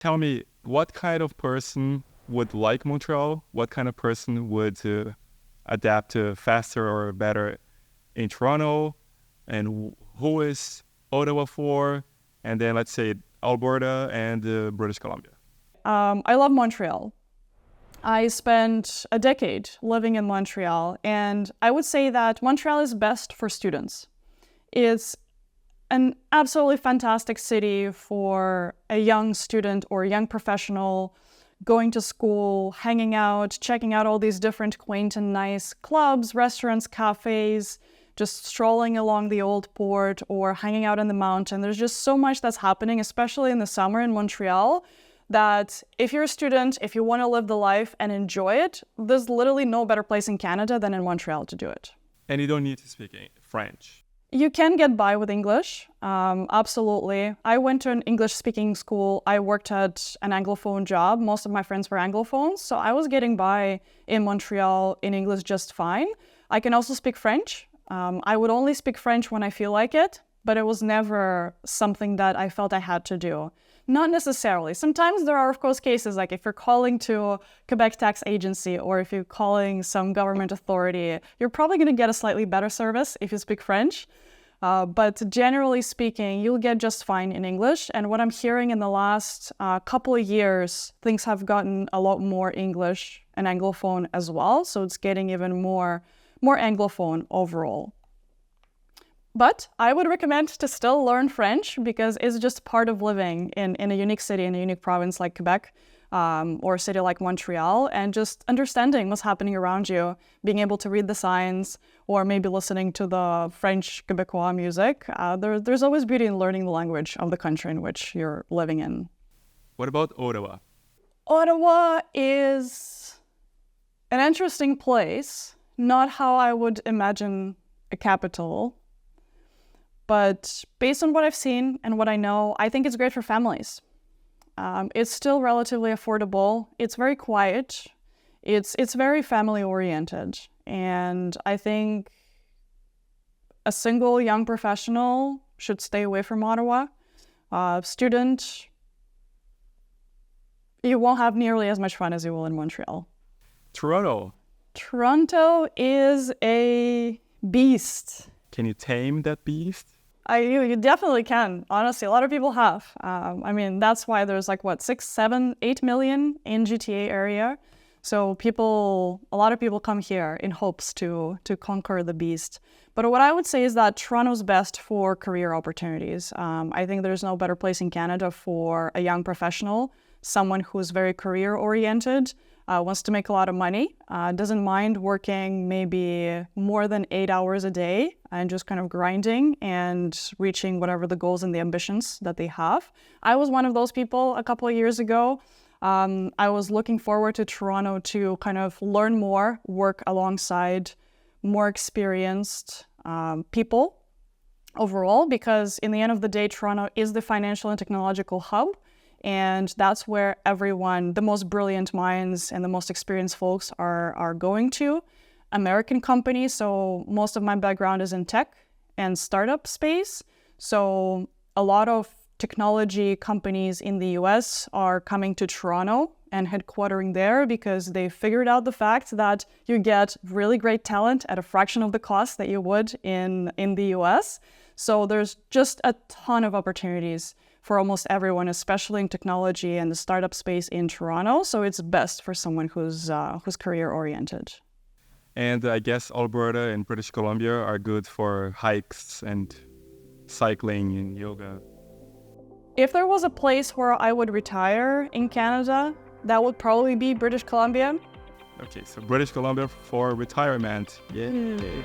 Tell me, what kind of person would like Montreal? What kind of person would adapt faster or better in Toronto? And who is Ottawa for? And then let's say Alberta and British Columbia. I love Montreal. I spent a decade living in Montreal, and I would say that Montreal is best for students. It's an absolutely fantastic city for a young student or a young professional going to school, hanging out, checking out all these different quaint and nice clubs, restaurants, cafes, just strolling along the old port or hanging out in the mountain. There's just so much that's happening, especially in the summer in Montreal, that if you're a student, if you want to live the life and enjoy it, there's literally no better place in Canada than in Montreal to do it. And you don't need to speak French. You can get by with English, absolutely. I went to an English-speaking school. I worked at an Anglophone job. Most of my friends were Anglophones, so I was getting by in Montreal in English just fine. I can also speak French. I would only speak French when I feel like it, but it was never something that I felt I had to do. Not necessarily. Sometimes there are, of course, cases like if you're calling to Quebec Tax Agency or if you're calling some government authority, you're probably going to get a slightly better service if you speak French. But generally speaking, you'll get just fine in English. And what I'm hearing in the last couple of years, things have gotten a lot more English and Anglophone as well. So it's getting even more Anglophone overall. But I would recommend to still learn French because it's just part of living in a unique city, in a unique province like Quebec, or a city like Montreal, and just understanding what's happening around you, being able to read the signs, or maybe listening to the French Quebecois music. There's always beauty in learning the language of the country in which you're living in. What about Ottawa? Ottawa is an interesting place, not how I would imagine a capital. But based on what I've seen and what I know, I think it's great for families. It's still relatively affordable. It's very quiet. It's very family-oriented. And I think a single young professional should stay away from Ottawa. Student, you won't have nearly as much fun as you will in Montreal. Toronto. Toronto is a beast. Can you tame that beast? You definitely can. Honestly, a lot of people have. That's why there's 6, 7, 8 million in GTA area. So a lot of people come here in hopes to conquer the beast. But what I would say is that Toronto's best for career opportunities. I think there's no better place in Canada for a young professional, someone who's very career oriented, wants to make a lot of money, doesn't mind working maybe more than 8 hours a day and just kind of grinding and reaching whatever the goals and the ambitions that they have. I was one of those people a couple of years ago. I was looking forward to Toronto to kind of learn more, work alongside more experienced people overall, because in the end of the day, Toronto is the financial and technological hub. And that's where everyone, the most brilliant minds and the most experienced folks are going to. American companies, so most of my background is in tech and startup space. So a lot of technology companies in the US are coming to Toronto and headquartering there because they figured out the fact that you get really great talent at a fraction of the cost that you would in the US. So there's just a ton of opportunities for almost everyone, especially in technology and the startup space in Toronto. So it's best for someone who's career-oriented. And I guess Alberta and British Columbia are good for hikes and cycling and yoga. If there was a place where I would retire in Canada, that would probably be British Columbia. Okay, so British Columbia for retirement. Yay!